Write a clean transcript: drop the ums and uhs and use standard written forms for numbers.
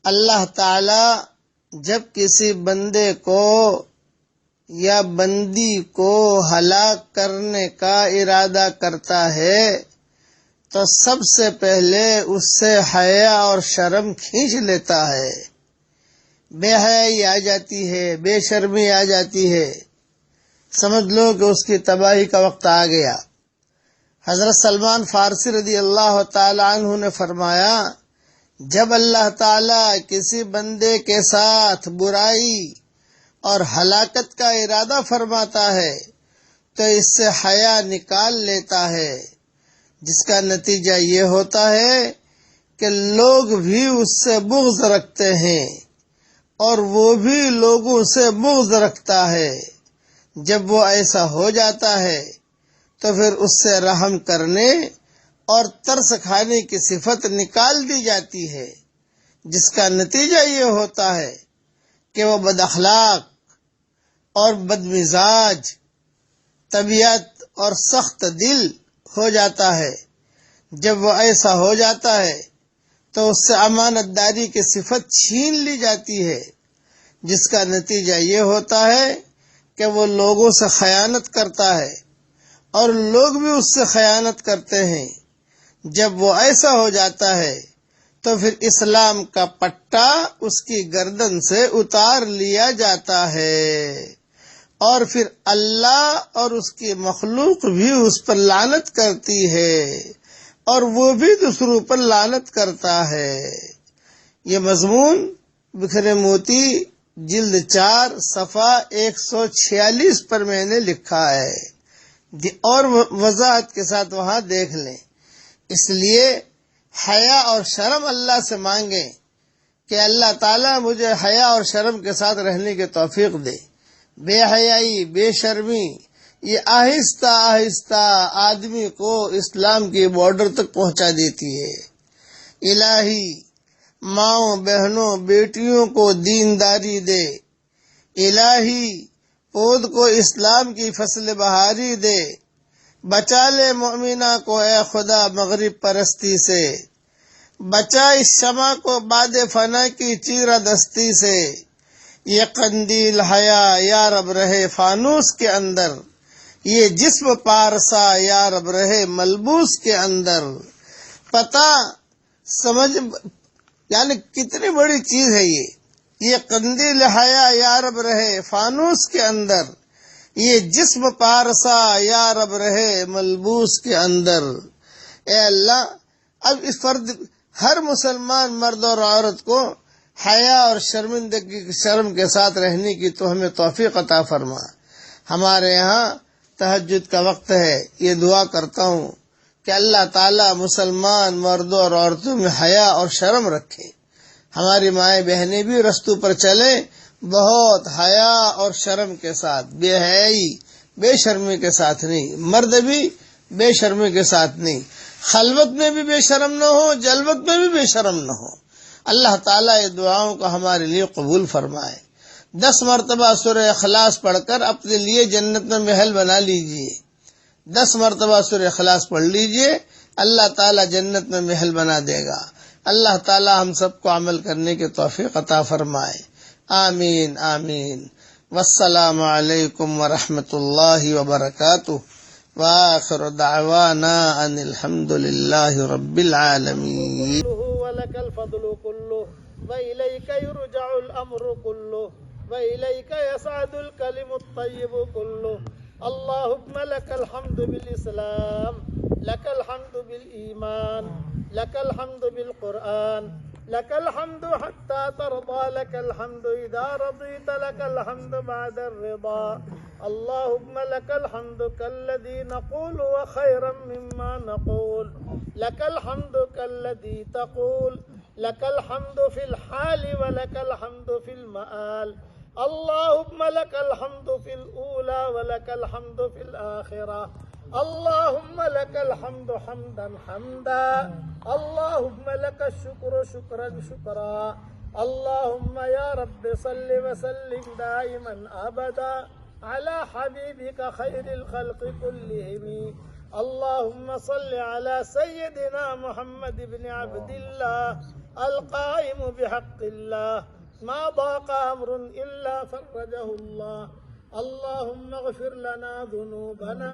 اللہ تعالی جب کسی بندے کو یا بندی کو ہلاک کرنے کا ارادہ کرتا ہے تو سب سے پہلے اس سے حیا اور شرم کھینچ لیتا ہے، بے حیائی آ جاتی ہے، بے شرمی آ جاتی ہے، سمجھ لو کہ اس کی تباہی کا وقت آ گیا۔ حضرت سلمان فارسی رضی اللہ تعالی عنہ نے فرمایا، جب اللہ تعالی کسی بندے کے ساتھ برائی اور ہلاکت کا ارادہ فرماتا ہے تو اس سے حیا نکال لیتا ہے، جس کا نتیجہ یہ ہوتا ہے کہ لوگ بھی اس سے بغض رکھتے ہیں اور وہ بھی لوگوں سے بغض رکھتا ہے۔ جب وہ ایسا ہو جاتا ہے تو پھر اس سے رحم کرنے اور ترس کھانے کی صفت نکال دی جاتی ہے، جس کا نتیجہ یہ ہوتا ہے کہ وہ بد اخلاق اور بد مزاج طبیعت اور سخت دل ہو جاتا ہے۔ جب وہ ایسا ہو جاتا ہے تو اس سے امانت داری کی صفت چھین لی جاتی ہے، جس کا نتیجہ یہ ہوتا ہے کہ وہ لوگوں سے خیانت کرتا ہے اور لوگ بھی اس سے خیانت کرتے ہیں۔ جب وہ ایسا ہو جاتا ہے تو پھر اسلام کا پٹا اس کی گردن سے اتار لیا جاتا ہے، اور پھر اللہ اور اس کی مخلوق بھی اس پر لعنت کرتی ہے اور وہ بھی دوسروں پر لعنت کرتا ہے۔ یہ مضمون بکھرے موتی جلد 4 صفحہ 146 پر میں نے لکھا ہے، اور وضاحت کے ساتھ وہاں دیکھ لیں۔ اس لیے حیا اور شرم اللہ سے مانگیں کہ اللہ تعالیٰ مجھے حیا اور شرم کے ساتھ رہنے کی توفیق دے۔ بے حیائی، بے شرمی یہ آہستہ آہستہ آدمی کو اسلام کی بارڈر تک پہنچا دیتی ہے۔ الہی ماؤں، بہنوں، بیٹیوں کو دینداری دے۔ الہی پود کو اسلام کی فصل بہاری دے۔ بچا لے مومنہ کو اے خدا مغرب پرستی سے، بچا اس شمع کو باد فنا کی چیرہ دستی سے۔ یہ قندیل حیا یا رب رہے فانوس کے اندر، یہ جسم پارسا یا رب رہے ملبوس کے اندر۔ پتہ سمجھ یعنی کتنی بڑی چیز ہے یہ قندیل حیا یا رب رہے فانوس کے اندر، یہ جسم پارسا یا رب رہے ملبوس کے اندر۔ اے اللہ، اب اس فرد ہر مسلمان مرد اور عورت کو حیا اور شرم کے ساتھ رہنے کی تو ہمیں توفیق عطا فرما۔ ہمارے یہاں تہجد کا وقت ہے، یہ دعا کرتا ہوں کہ اللہ تعالیٰ مسلمان مردوں اور عورتوں میں حیا اور شرم رکھے۔ ہماری مائیں بہنیں بھی رستوں پر چلیں بہت حیا اور شرم کے ساتھ، بے حیائی بے شرمی کے ساتھ نہیں، مرد بھی بے شرمی کے ساتھ نہیں، خلوت میں بھی بے شرم نہ ہو، جلوت میں بھی بے شرم نہ ہو۔ اللہ تعالیٰ یہ دعاؤں کو ہمارے لیے قبول فرمائے۔ 10 مرتبہ سورہ اخلاص پڑھ کر اپنے لیے جنت میں محل بنا لیجئے۔ 10 مرتبہ سورہ اخلاص پڑھ لیجئے، اللہ تعالیٰ جنت میں محل بنا دے گا۔ اللہ تعالیٰ ہم سب کو عمل کرنے کی توفیق عطا فرمائے۔ آمین آمین۔ والسلام علیکم ورحمۃ اللہ وبرکاتہ، وآخر دعوانا ان الحمد للہ رب العالمین۔ ولك الفضل كله وإليك يرجع الأمر كله وإليك يصعد الكلم الطيب كله. اللهم لك الحمد بالإسلام، لك الحمد بالإيمان، لك الحمد بالقرآن، لك الحمد حتى ترضى، لك الحمد إذا رضيت، لك الحمد بعد الرضا. اللهم لك الحمد كالذي نقول وخيرا مما نقول، لك الحمد كالذي تقول، لك الحمد في الحال ولك الحمد في المآل. اللهم لك الحمد في الأولى ولك الحمد في الآخرة. اللهم لك الحمد حمدا حمدا، اللهم لك الشكر شكرا شكرا. اللهم يا رب صل وسلم دائما أبدا على حبيبك خير الخلق كلهم. اللهم صل على سيدنا محمد بن عبد الله القائم بحق الله ما ضاق أمر إلا فرجه الله اللهم اغفر لنا ذنوبنا